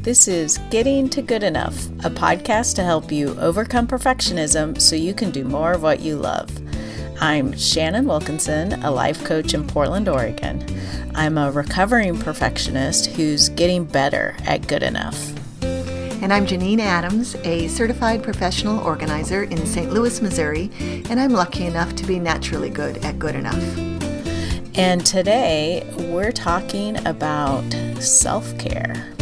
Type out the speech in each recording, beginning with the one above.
This is Getting to Good Enough, a podcast to help you overcome perfectionism so you can do more of what you love. I'm Shannon Wilkinson, a life coach in Portland, Oregon. I'm a recovering perfectionist who's getting better at good enough. And I'm Janine Adams, a certified professional organizer in St. Louis, Missouri, and I'm lucky enough to be naturally good at good enough. And today we're talking about self-care.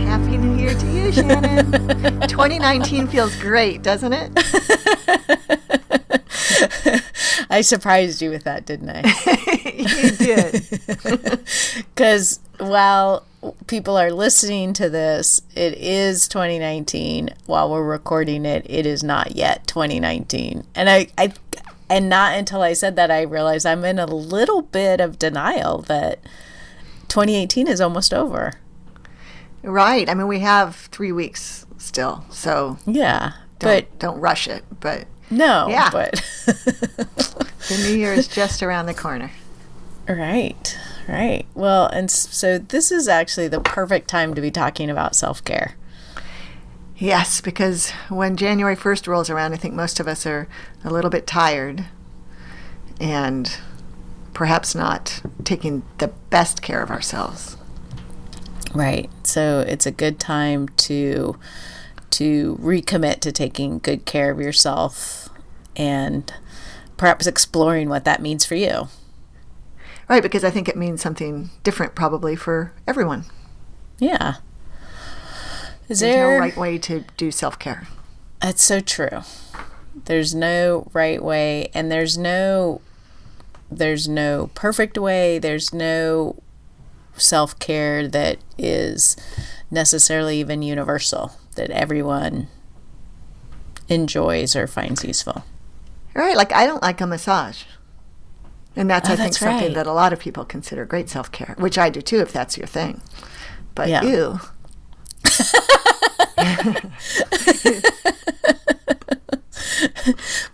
Happy New Year to you, Shannon. 2019 feels great, doesn't it? I surprised you with that, didn't I? You did. Because while people are listening to this, it is 2019. While we're recording it, it is not yet 2019. And not until I said that, I realized I'm in a little bit of denial that 2018 is almost over. Right. I mean, we have 3 weeks still, so yeah, don't rush it. But no, yeah. But the new year is just around the corner. Right. Well, and so this is actually the perfect time to be talking about self-care. Yes, because when January 1st rolls around, I think most of us are a little bit tired and perhaps not taking the best care of ourselves. Right. So it's a good time to recommit to taking good care of yourself and perhaps exploring what that means for you. Right, because I think it means something different probably for everyone. Yeah. There's no right way to do self-care. That's so true. There's no right way, and there's no perfect way. There's no self-care that is necessarily even universal, that everyone enjoys or finds useful. Right, like I don't like a massage. And that's, I think, something right. that a lot of people consider great self-care, which I do too, if that's your thing. But yeah. Ew.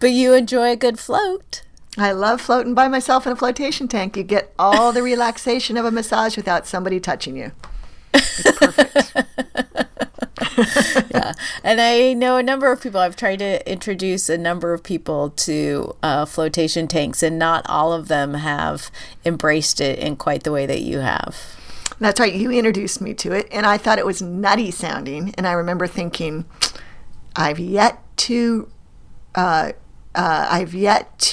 But you enjoy a good float. I love floating by myself in a flotation tank. You get all the relaxation of a massage without somebody touching you. It's perfect. Yeah. And I know a number of people, I've tried to introduce a number of people to flotation tanks, and not all of them have embraced it in quite the way that you have. That's right. You introduced me to it, and I thought it was nutty sounding. And I remember thinking, I've yet to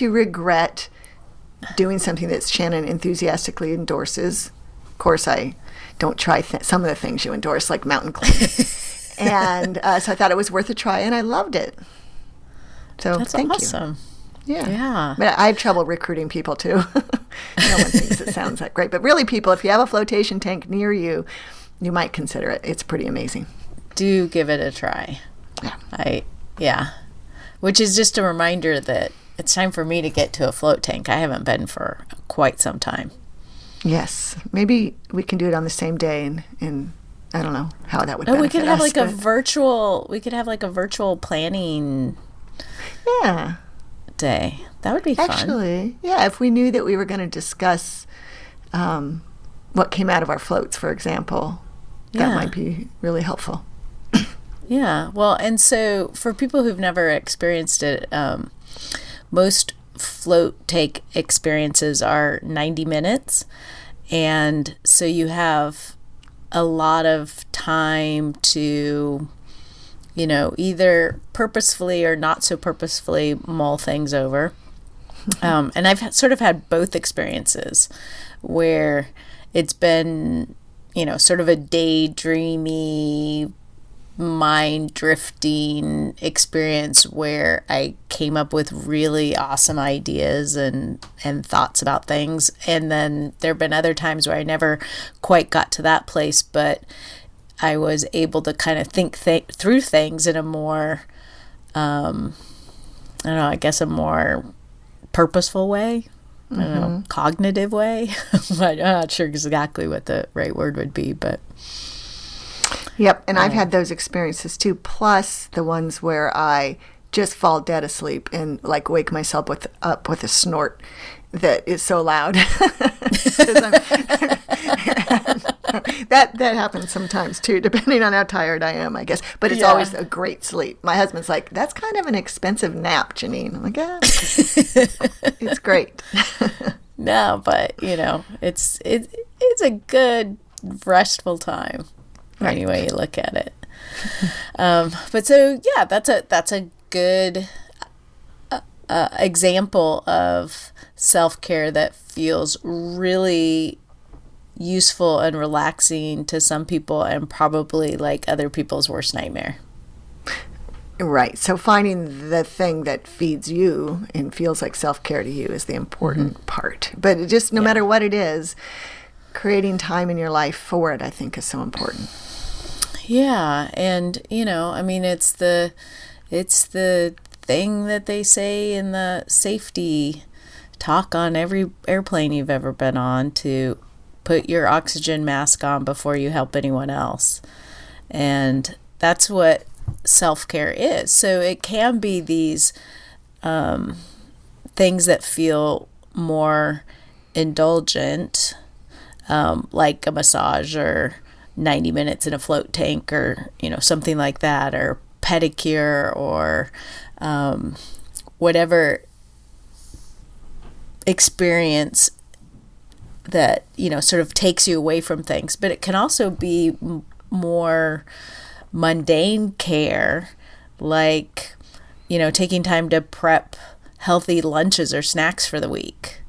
regret doing something that Shannon enthusiastically endorses. Of course, I don't try some of the things you endorse, like mountain climbing. And so I thought it was worth a try, and I loved it. So That's thank awesome. you. Yeah. But I have trouble recruiting people, too. No one thinks it sounds that great. But really, people, if you have a flotation tank near you, you might consider it. It's pretty amazing. Do give it a try. Yeah. Which is just a reminder that it's time for me to get to a float tank. I haven't been for quite some time. Yes. Maybe we can do it on the same day, and I don't know how that would benefit us. We could have like a virtual planning day. That would be fun. Actually, yeah, if we knew that we were going to discuss what came out of our floats, for example, that might be really helpful. Yeah. Well, and so for people who've never experienced it, most float tank experiences are 90 minutes. And so you have a lot of time to, either purposefully or not so purposefully mull things over. And I've sort of had both experiences where it's been, sort of a daydreamy, mind drifting experience where I came up with really awesome ideas and thoughts about things. And then there have been other times where I never quite got to that place, but I was able to kind of think through things in a more, I guess a more purposeful way. I don't know, cognitive way. I'm not sure exactly what the right word would be, but Yep, and I've had those experiences too, plus the ones where I just fall dead asleep and like wake myself up with a snort that is so loud. That happens sometimes too, depending on how tired I am, I guess. But it's always a great sleep. My husband's like, "That's kind of an expensive nap, Janine." I'm like, "Yeah, it's great." No, but it's a good restful time, any way you look at it. But so that's a good example of self-care that feels really useful and relaxing to some people, and probably like other people's worst nightmare. Right. So finding the thing that feeds you and feels like self-care to you is the important part. But it just, no matter what it is, creating time in your life for it, I think, is so important. Yeah. And, I mean, it's the thing that they say in the safety talk on every airplane you've ever been on, to put your oxygen mask on before you help anyone else. And that's what self-care is. So it can be these things that feel more indulgent, like a massage or 90 minutes in a float tank, or something like that, or pedicure, or whatever experience that sort of takes you away from things. But it can also be more mundane care, like taking time to prep healthy lunches or snacks for the week,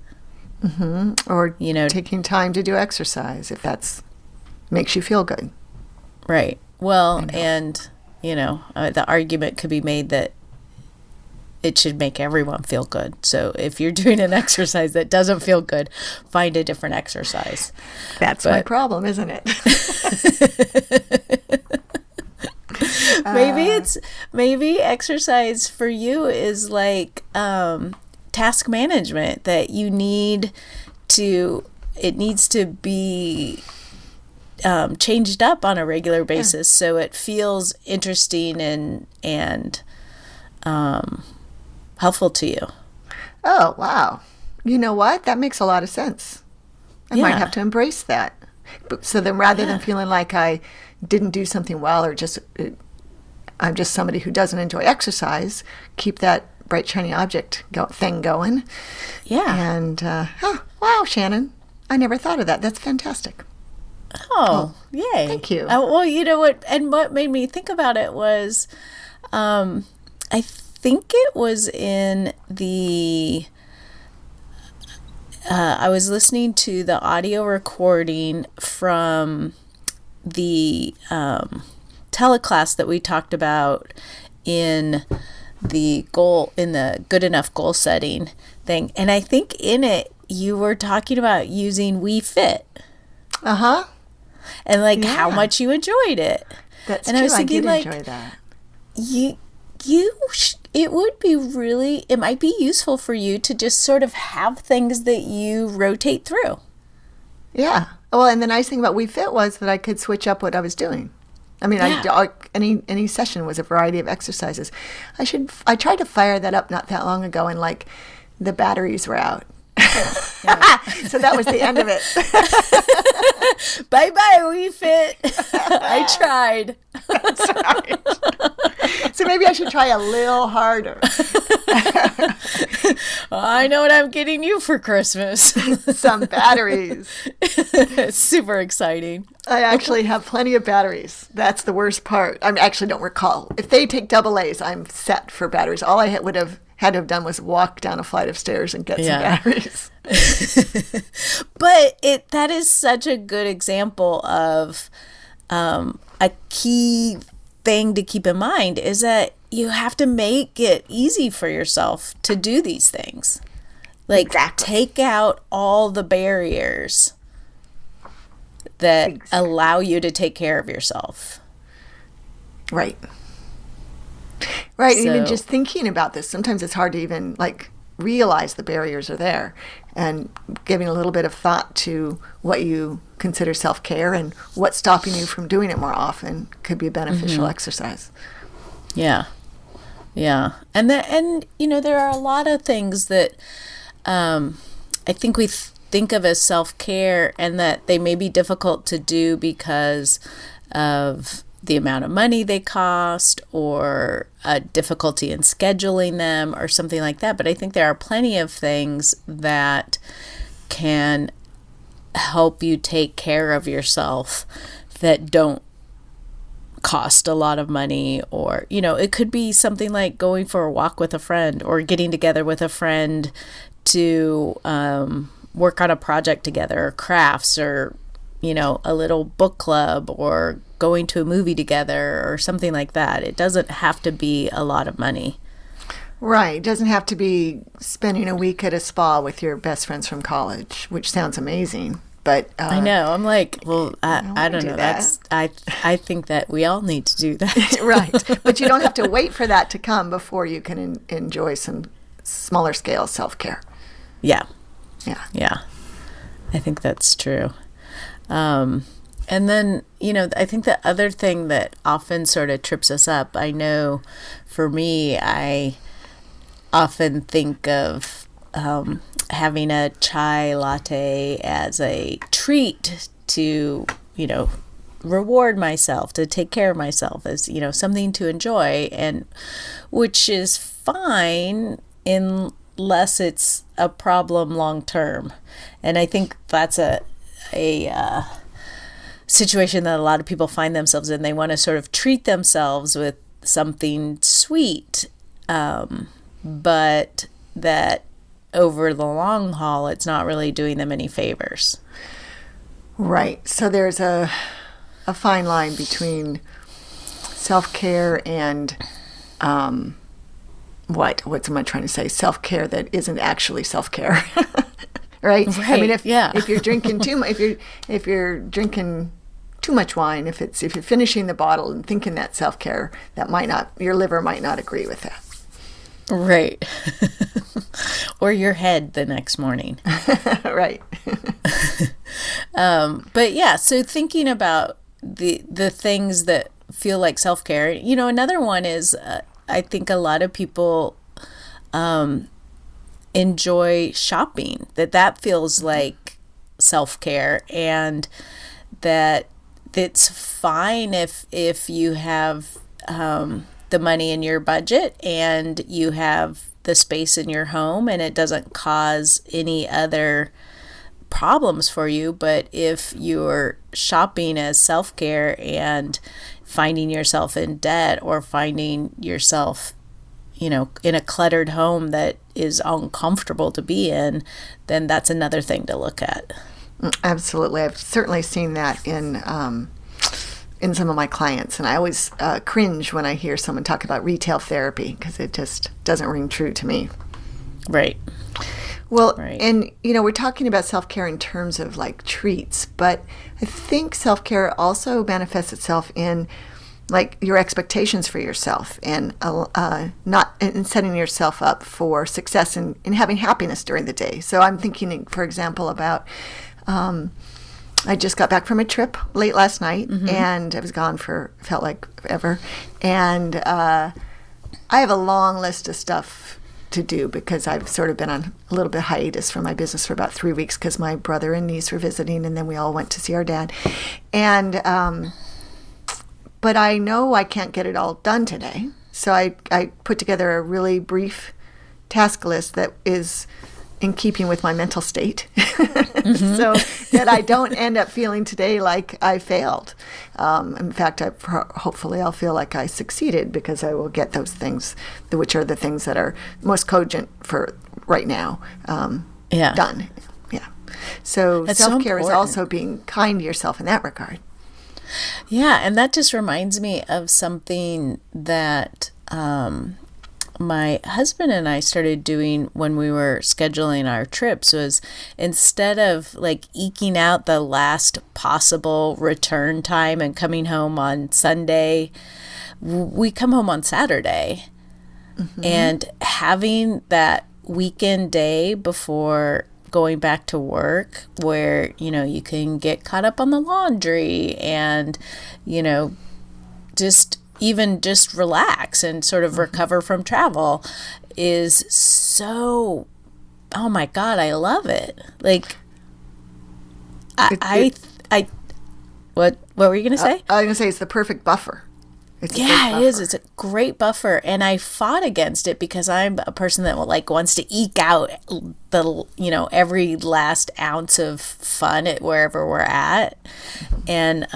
or taking time to do exercise if that's makes you feel good. Right. Well, and the argument could be made that it should make everyone feel good. So if you're doing an exercise that doesn't feel good, find a different exercise. That's my problem, isn't it? Maybe exercise for you is like task management, that it needs to be changed up on a regular basis, so it feels interesting and helpful to you. Oh, wow. You know what? That makes a lot of sense. I might have to embrace that. So then, rather than feeling like I didn't do something well, or I'm just somebody who doesn't enjoy exercise, keep that bright, shiny object thing going. Yeah. And, wow, Shannon, I never thought of that. That's fantastic. Oh, yay. Thank you. Well, you know what? And what made me think about it was, I think it was in I was listening to the audio recording from the teleclass that we talked about in the good enough goal setting thing. And I think in it, you were talking about using We Fit. Uh-huh. And how much you enjoyed it. That's and true. I was thinking, I did enjoy that. It might be useful for you to just sort of have things that you rotate through. Yeah. Well, and the nice thing about We Fit was that I could switch up what I was doing. I mean, any session was a variety of exercises. I tried to fire that up not that long ago, and the batteries were out. So that was the end of it. Bye, We Fit. I tried. That's right. So maybe I should try a little harder. I know what I'm getting you for Christmas. Some batteries. Super exciting. I actually have plenty of batteries. That's the worst part. I actually don't recall. If they take double A's, I'm set for batteries. All I would have had to have done was walk down a flight of stairs and get some batteries. But that is such a good example of a key thing to keep in mind, is that you have to make it easy for yourself to do these things. Take out all the barriers that allow you to take care of yourself. Right. Right. So, even just thinking about this, sometimes it's hard to even realize the barriers are there, and giving a little bit of thought to what you consider self-care and what's stopping you from doing it more often could be a beneficial exercise. Yeah. Yeah. And there are a lot of things that I think we think of as self-care, and that they may be difficult to do because of the amount of money they cost, or a difficulty in scheduling them, or something like that. But I think there are plenty of things that can help you take care of yourself that don't cost a lot of money. Or it could be something like going for a walk with a friend, or getting together with a friend to work on a project together, or crafts, or a little book club, or going to a movie together, or something like that. It doesn't have to be a lot of money. Right. It doesn't have to be spending a week at a spa with your best friends from college, which sounds amazing. But I know. I'm like, well, I don't know. I think that we all need to do that. Right. But you don't have to wait for that to come before you can enjoy some smaller scale self-care. Yeah. Yeah. Yeah. I think that's true. And then, I think the other thing that often sort of trips us up, I know for me, I often think of having a chai latte as a treat to, reward myself, to take care of myself, as, something to enjoy, and which is fine unless it's a problem long term. And I think that's a situation that a lot of people find themselves in. They want to sort of treat themselves with something sweet, but that over the long haul, it's not really doing them any favors. Right. So there's a fine line between self-care and what am I trying to say? Self-care that isn't actually self-care. Right? I mean, if you're drinking if you're drinking too much wine, if you're finishing the bottle and thinking that's self-care, your liver might not agree with that. Right. Or your head the next morning. Right. But yeah, so thinking about the things that feel like self-care, another one is I think a lot of people enjoy shopping, that feels like self-care, and that it's fine if you have the money in your budget and you have the space in your home and it doesn't cause any other problems for you. But if you're shopping as self-care and finding yourself in debt, or finding yourself in a cluttered home that is uncomfortable to be in, then that's another thing to look at. Absolutely. I've certainly seen that in some of my clients, and I always cringe when I hear someone talk about retail therapy, because it just doesn't ring true to me. Right. Well, right. And we're talking about self-care in terms of like treats, but I think self-care also manifests itself in like your expectations for yourself, and not in setting yourself up for success and having happiness during the day. So I'm thinking, for example, about I just got back from a trip late last night, and I was gone felt like forever. And I have a long list of stuff to do, because I've sort of been on a little bit hiatus from my business for about 3 weeks, because my brother and niece were visiting, and then we all went to see our dad. And but I know I can't get it all done today. So I put together a really brief task list that is in keeping with my mental state, so that I don't end up feeling today like I failed. In fact, hopefully I'll feel like I succeeded, because I will get those things, which are the things that are most cogent for right now, done. Yeah. So That's self-care so is also being kind to yourself in that regard. Yeah, and that just reminds me of something that my husband and I started doing when we were scheduling our trips. Was instead of like eking out the last possible return time and coming home on Sunday, we come home on Saturday. And having that weekend day before going back to work, where you can get caught up on the laundry and just even just relax and sort of recover from travel is so, oh my God, I love it. Like, what were you going to say? I was going to say it's the perfect buffer. Yeah, it is. It's a great buffer. And I fought against it because I'm a person that wants to eke out every last ounce of fun at wherever we're at. And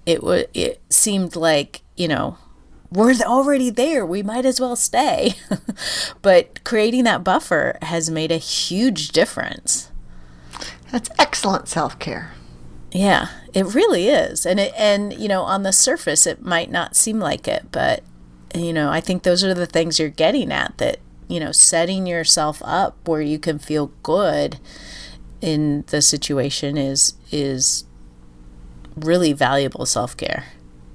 it seemed like, we're already there. We might as well stay. But creating that buffer has made a huge difference. That's excellent self-care. Yeah, it really is. And on the surface, it might not seem like it, but, I think those are the things you're getting at, that, setting yourself up where you can feel good in the situation is really valuable self-care.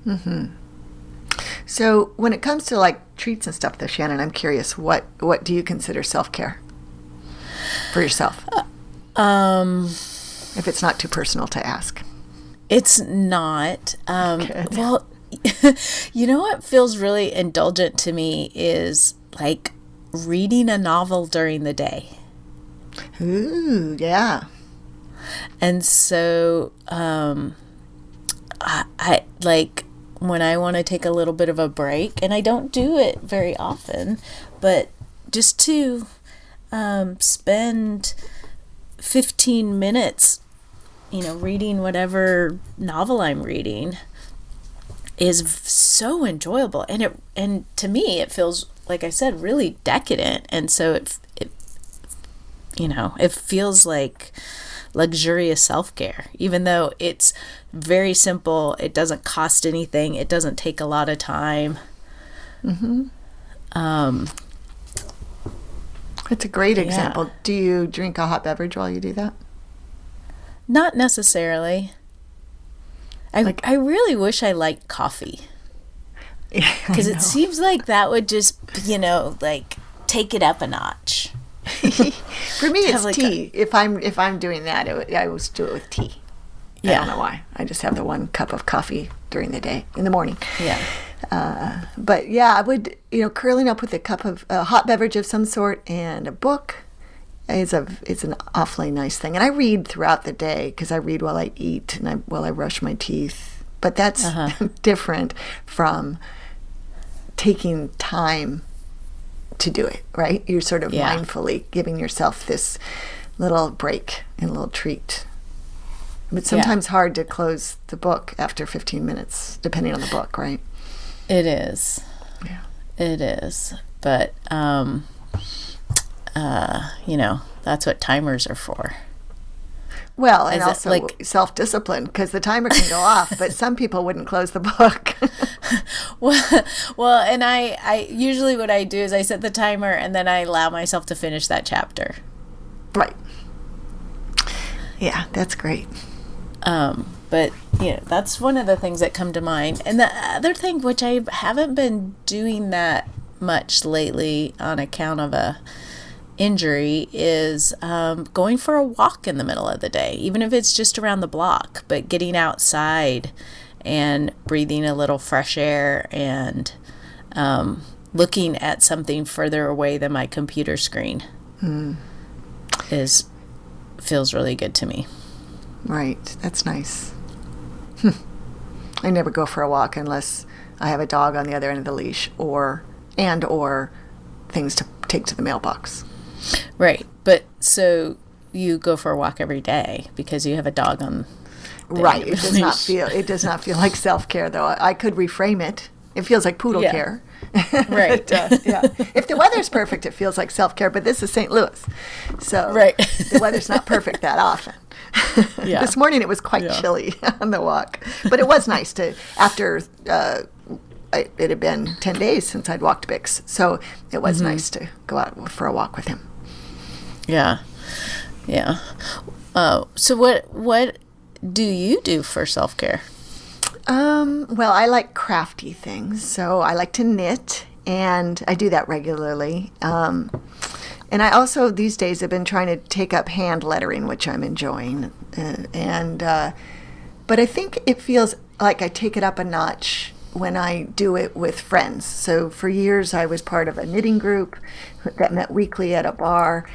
Mm-hmm. So when it comes to treats and stuff though, Shannon, I'm curious, what do you consider self-care for yourself? If it's not too personal to ask. It's not. Well, what feels really indulgent to me is reading a novel during the day. Ooh, yeah. And so I when I want to take a little bit of a break, and I don't do it very often, but just to spend 15 minutes, reading whatever novel I'm reading is so enjoyable. And to me, it feels, like I said, really decadent. And so it feels like luxurious self-care, even though it's very simple. It doesn't cost anything. It doesn't take a lot of time. Mm-hmm. That's a great example. Yeah. Do you drink a hot beverage while you do that? Not necessarily. I really wish I liked coffee. Because it seems like that would just, take it up a notch. For me, it's tea. If I'm doing that, I always do it with tea. Yeah. I don't know why. I just have the 1 cup of coffee during the day, in the morning. Yeah. But yeah, I would, curling up with a cup of a hot beverage of some sort and a book is an awfully nice thing. And I read throughout the day, because I read while I eat and while I brush my teeth. But that's different from taking time to do it, right? You're sort of mindfully giving yourself this little break and a little treat. But sometimes hard to close the book after 15 minutes, depending on the book, right? It is. Yeah. It is. But, that's what timers are for. Well, and also self-discipline, because the timer can go off, but some people wouldn't close the book. Well, and I usually what I do is I set the timer and then I allow myself to finish that chapter. Right. Yeah, that's great. But, that's one of the things that come to mind. And the other thing, which I haven't been doing that much lately on account of a injury, is going for a walk in the middle of the day, even if it's just around the block, but getting outside and breathing a little fresh air and looking at something further away than my computer screen feels really good to me. Right. That's nice. I never go for a walk unless I have a dog on the other end of the leash or things to take to the mailbox. Right. But so you go for a walk every day because you have a dog on the right. end of the leash. It does not feel like self-care, though. I could reframe it. It feels like poodle care. Right. But, if the weather's perfect, it feels like self-care, but this is St. Louis. So the weather's not perfect that often. Yeah. This morning it was quite chilly on the walk, but it was nice to, after it had been 10 days since I'd walked Bix, so it was nice to go out for a walk with him. Yeah. So what do you do for self-care? Well, I like crafty things, so I like to knit, and I do that regularly. And I also, these days, have been trying to take up hand lettering, which I'm enjoying. But I think it feels like I take it up a notch when I do it with friends. So for years I was part of a knitting group that met weekly at a bar,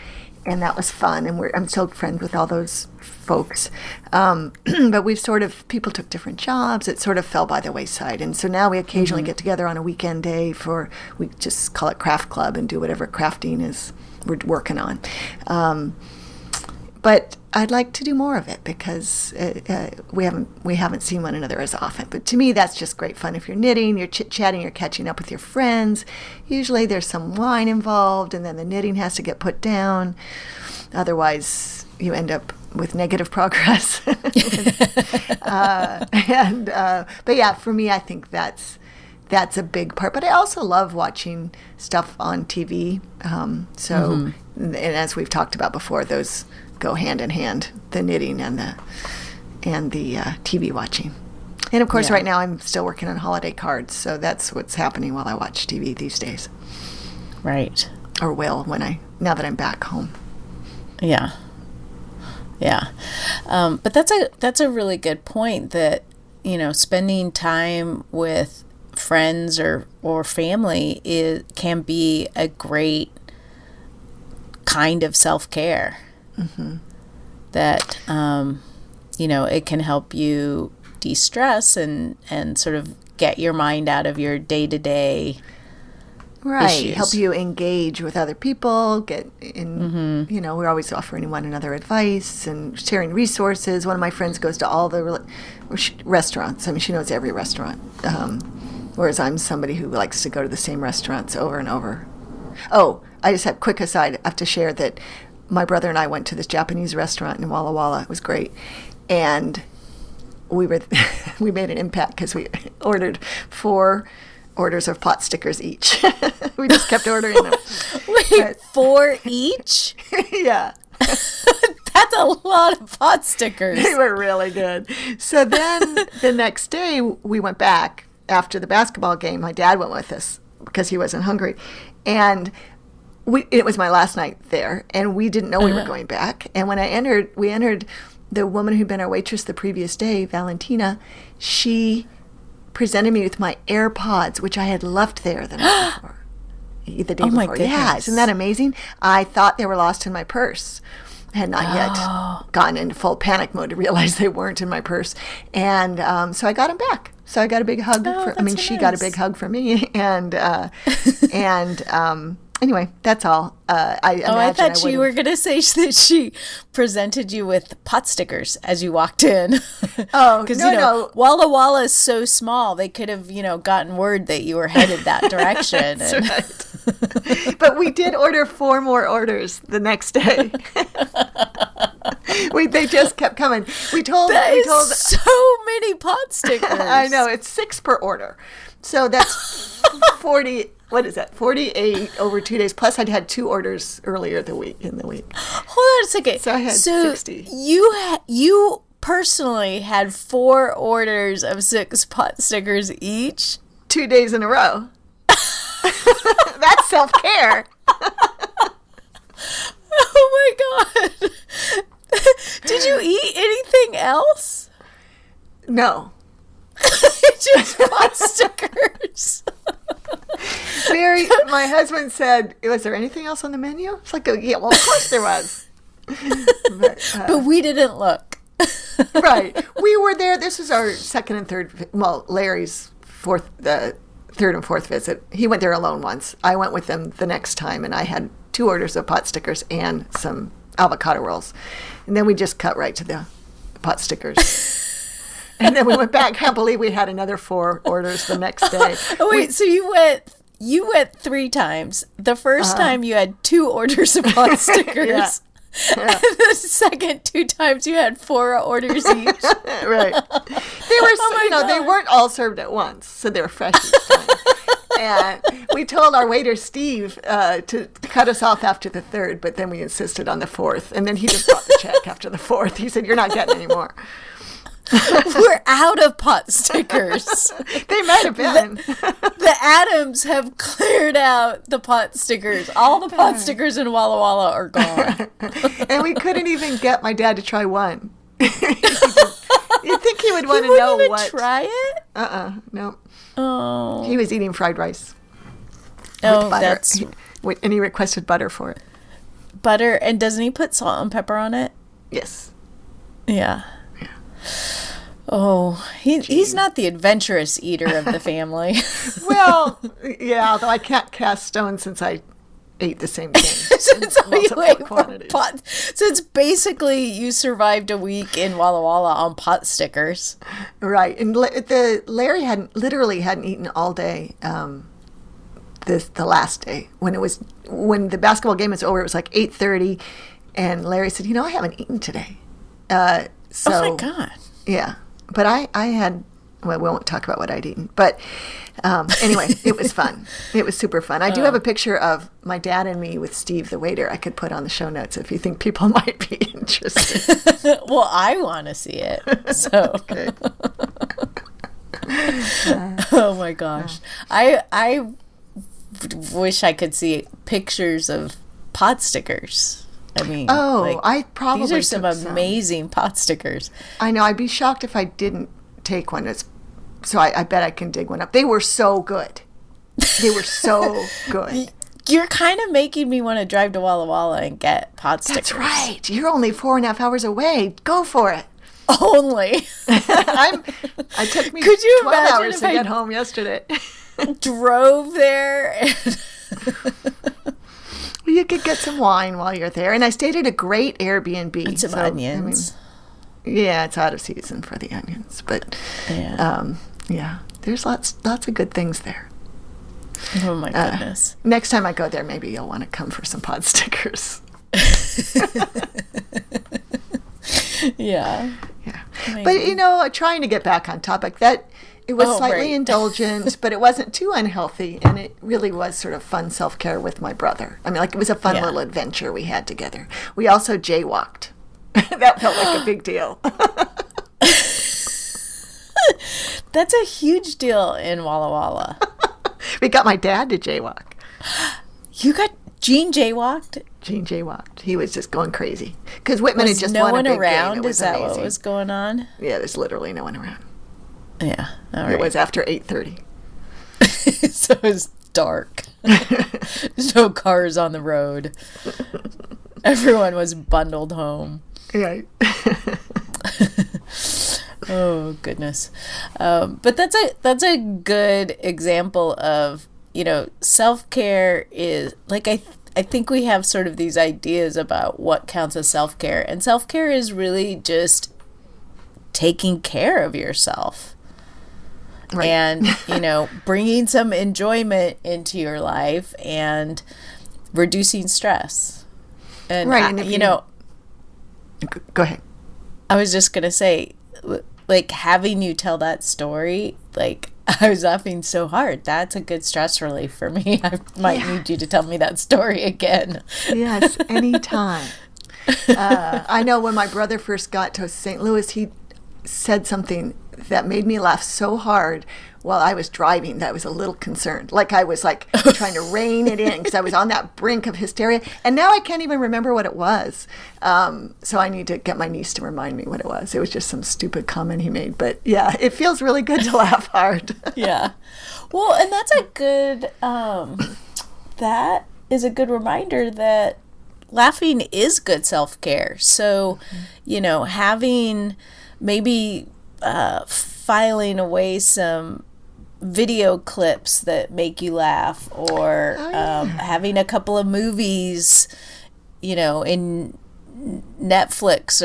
and that was fun. And I'm still friends with all those folks. But people took different jobs. It sort of fell by the wayside. And so now we occasionally get together on a weekend day we just call it craft club and do whatever crafting is we're working on. But I'd like to do more of it because we haven't seen one another as often. But to me, that's just great fun. If you're knitting, you're chit-chatting, you're catching up with your friends. Usually there's some wine involved, and then the knitting has to get put down. Otherwise, you end up with negative progress. But yeah, for me, I think that's a big part. But I also love watching stuff on TV. And as we've talked about before, those go hand in hand, the knitting and the TV watching. And of course, right now I'm still working on holiday cards, so that's what's happening while I watch TV these days. Right. Or will now that I'm back home. Yeah. Yeah. But that's a really good point that, spending time with friends or family can be a great kind of self-care. That it can help you de-stress and sort of get your mind out of your day-to-day issues. Help you engage with other people, get in, we're always offering one another advice and sharing resources. One of my friends goes to all the restaurants. I mean, she knows every restaurant, whereas I'm somebody who likes to go to the same restaurants over and over. Oh, I just have quick aside. I have to share that my brother and I went to this Japanese restaurant in Walla Walla. It was great. And we made an impact because we ordered 4 orders of pot stickers each. We just kept ordering them. Wait, 4 each? Yeah. That's a lot of pot stickers. They were really good. So then the next day we went back after the basketball game. My dad went with us because he wasn't hungry. And it was my last night there, and we didn't know we were going back. And when we entered, the woman who'd been our waitress the previous day, Valentina, she presented me with my AirPods, which I had left there the night before. The day before. My goodness. Yeah, isn't that amazing? I thought they were lost in my purse. I had not yet gone into full panic mode to realize they weren't in my purse. And so I got them back. So I got a big hug. She got a big hug from me. Anyway, that's all. I thought you were going to say that she presented you with pot stickers as you walked in. Oh, because no. Walla Walla is so small, they could have gotten word that you were headed that direction. That's right. But we did order 4 more orders the next day. They just kept coming. We told so many pot stickers. I know, it's 6 per order, so that's 40. What is that? 48 over 2 days. Plus, I'd had 2 orders earlier in the week. Hold on a second. So I had 60. You personally had 4 orders of 6 pot stickers each? 2 days in a row. That's self-care. Oh my God. Did you eat anything else? No. Just pot stickers. My husband said, was there anything else on the menu? It's like, yeah, well, of course there was. But we didn't look. Right. We were there. This was our second and third, Larry's third and fourth visit. He went there alone once. I went with him the next time, and I had 2 orders of pot stickers and some avocado rolls. And then we just cut right to the pot stickers. And then we went back. I can't believe we had another 4 orders the next day. Oh, wait, so you went 3 times. The first time you had 2 orders of pot stickers. Yeah. And the second 2 times you had 4 orders each. Right. They were, they weren't all served at once, so they were fresh each time. And we told our waiter, Steve, to cut us off after the 3rd, but then we insisted on the 4th. And then he just brought the check after the 4th. He said, "You're not getting any more." We're out of pot stickers. They might have been. The Adams have cleared out the pot stickers. All the pot stickers in Walla Walla are gone. And we couldn't even get my dad to try one. You'd think he would want He to know wouldn't even what. try it? No. Oh. He was eating fried rice Oh, with butter. that's And he requested butter for it. butter. And doesn't he put salt and pepper on it? Yes. Yeah. Oh, he's not the adventurous eater of the family. Well, yeah, although I can't cast stones since I ate the same thing. So it's basically you survived a week in Walla Walla on pot stickers. Right. And Larry literally hadn't eaten all day the last day. When the basketball game was over, it was like 8:30, and Larry said, I haven't eaten today. Oh my God. Yeah. But I had, well, we won't talk about what I'd eaten. But anyway, it was fun. It was super fun. I do have a picture of my dad and me with Steve, the waiter. I could put on the show notes if you think people might be interested. Well, I want to see it. So. Okay. Oh my gosh. I wish I could see pictures of pot stickers. I mean, I probably these are some amazing pot stickers. I know. I'd be shocked if I didn't take one. So I bet I can dig one up. They were so good. They were so good. You're kind of making me want to drive to Walla Walla and get pot stickers. That's right. You're only 4.5 hours away. Go for it. Only. I took me Could you 12 imagine hours if to I get home yesterday. Drove there and You could get some wine while you're there. And I stayed at a great Airbnb. and some onions. Yeah, it's out of season for the onions. But yeah, there's lots of good things there. Oh my goodness. Next time I go there, maybe you'll want to come for some pot stickers. Yeah. Yeah. Maybe. But, trying to get back on topic, that it was slightly indulgent, but it wasn't too unhealthy, and it really was sort of fun self-care with my brother. I mean, it was a fun little adventure we had together. We also jaywalked. That felt like a big deal. That's a huge deal in Walla Walla. We got my dad to jaywalk. You got Gene jaywalked? Gene jaywalked. He was just going crazy. Because Whitman had just no won one a big around? game. It was Is that amazing. what was going on? Yeah, there's literally no one around. Yeah. All right. It was after 8:30. So it was dark. There's no cars on the road. Everyone was bundled home. Right. Oh goodness. But that's a good example of, self-care is like I think we have sort of these ideas about what counts as self-care, and self-care is really just taking care of yourself. Right. And, bringing some enjoyment into your life and reducing stress. And, go ahead. I was just going to say, like, having you tell that story, like, I was laughing so hard. That's a good stress relief for me. I might need you to tell me that story again. Yes, anytime. I know when my brother first got to St. Louis, he said something that made me laugh so hard while I was driving that I was a little concerned. Like I was trying to rein it in because I was on that brink of hysteria. And now I can't even remember what it was. So I need to get my niece to remind me what it was. It was just some stupid comment he made. But yeah, it feels really good to laugh hard. Yeah. Well, and that's a good, that is a good reminder that laughing is good self-care. So, having maybe filing away some video clips that make you laugh, or having a couple of movies, in Netflix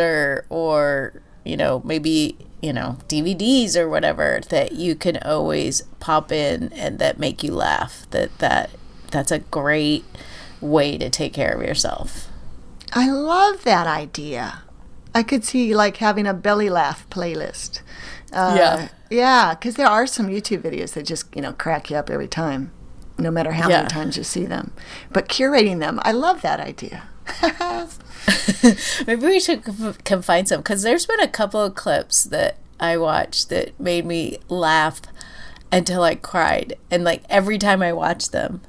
or maybe DVDs or whatever that you can always pop in and that make you laugh. That's a great way to take care of yourself. I love that idea. I could see having a belly laugh playlist. Yeah, because there are some YouTube videos that just, crack you up every time, no matter how many times you see them. But curating them, I love that idea. Maybe we should find some, because there's been a couple of clips that I watched that made me laugh until I cried. And every time I watch them.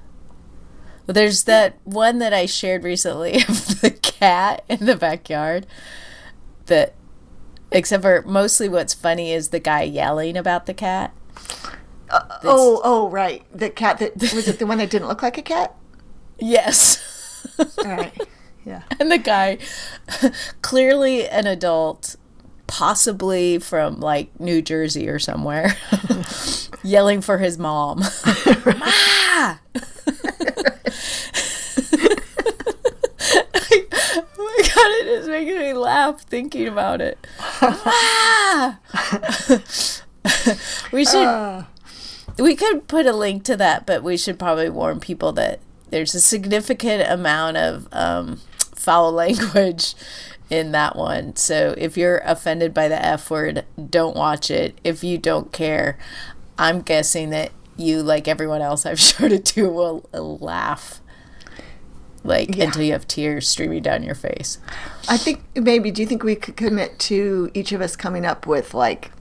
But there's that one that I shared recently of the cat in the backyard that Except for mostly what's funny is the guy yelling about the cat. Right. The cat that was it the one that didn't look like a cat? Yes. All right. Yeah. And the guy, clearly an adult, possibly from like New Jersey or somewhere, yelling for his mom. Ma! Oh my God, it is making me laugh thinking about it. Ma! We could put a link to that, but we should probably warn people that there's a significant amount of foul language in that one. So if you're offended by the F word, don't watch it. If you don't care, I'm guessing that you, like everyone else I've showed it to, will laugh until you have tears streaming down your face. I think maybe, do you think we could commit to each of us coming up with like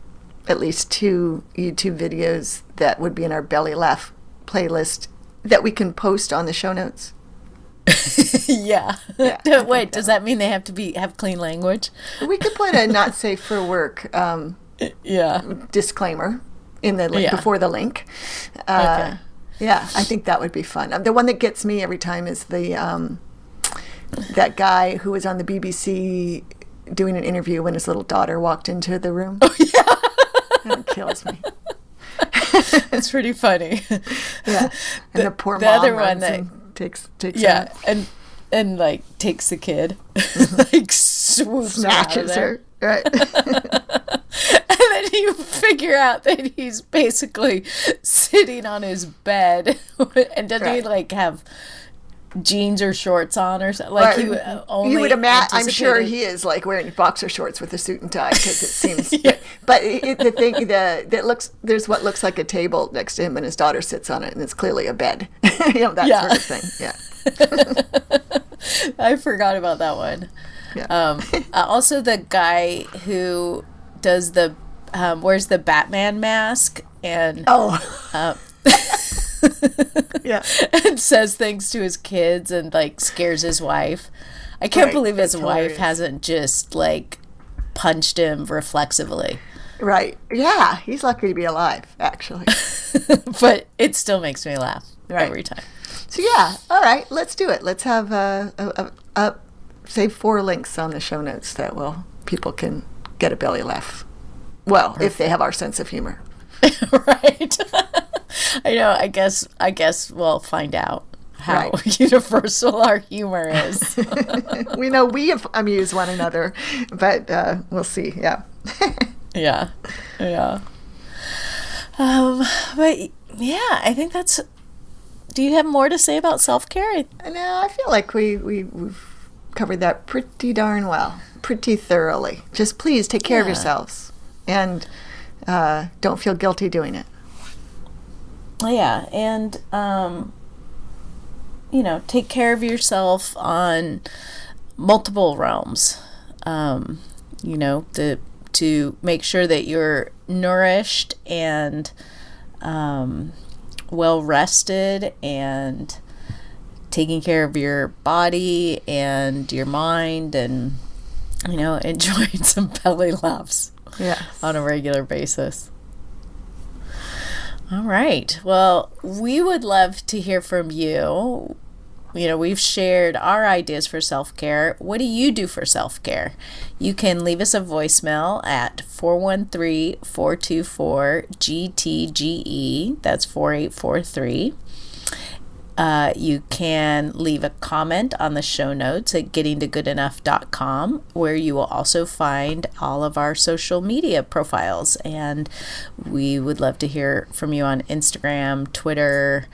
at least 2 YouTube videos that would be in our belly laugh playlist that we can post on the show notes? Yeah. Wait, does that mean they have to have clean language? We could put a not safe for work disclaimer in the before the link. Okay. Yeah, I think that would be fun. The one that gets me every time is the that guy who was on the BBC doing an interview when his little daughter walked into the room. Oh, yeah. That kills me. It's pretty funny. Yeah. And the poor the mom other one runs that and takes and like takes the kid, like swoops snatches her. Right. And then you figure out that he's basically sitting on his bed, and doesn't he like have jeans or shorts on or something? Like you would imagine. I'm sure he is like wearing boxer shorts with a suit and tie, because it seems. Yeah. But the thing there's what looks like a table next to him, and his daughter sits on it, and it's clearly a bed. That sort of thing. Yeah. I forgot about that one. Yeah. Also, the guy who does the wears the Batman mask and yeah, and says things to his kids and like scares his wife. I can't believe his wife hasn't just like punched him reflexively. Right. Yeah, he's lucky to be alive, actually. But it still makes me laugh every time. So yeah, all right, let's do it. Let's have say 4 links on the show notes that people can get a belly laugh. Well, if they have our sense of humor. Right. I know. I guess we'll find out how universal our humor is. We know we amuse one another, but we'll see. Yeah. Yeah. But yeah, I think that's. Do you have more to say about self-care? No, I feel like we've covered that pretty darn well, pretty thoroughly. Just please take care of yourselves, and don't feel guilty doing it. Yeah, and take care of yourself on multiple realms. To make sure that you're nourished and well rested, and taking care of your body and your mind, and enjoying some belly laughs on a regular basis. All right. Well, we would love to hear from you. We've shared our ideas for self-care. What do you do for self-care? You can leave us a voicemail at 413-424-GTGE. That's 4843. You can leave a comment on the show notes at gettingtogoodenough.com, where you will also find all of our social media profiles. And we would love to hear from you on Instagram, Twitter,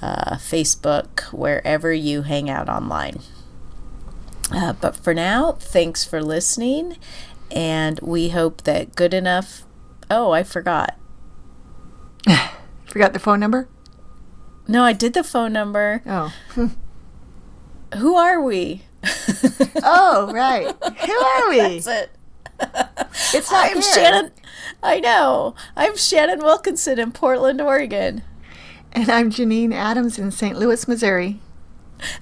Facebook, wherever you hang out online. But for now, thanks for listening, and we hope that Good Enough... Oh, I forgot. Forgot the phone number? No, I did the phone number. Oh. Who are we? Oh, right. Who are we? That's it. It's not I'm Shannon. I know. I'm Shannon Wilkinson in Portland, Oregon. And I'm Janine Adams in St. Louis, Missouri.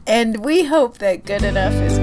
And we hope that Good Enough is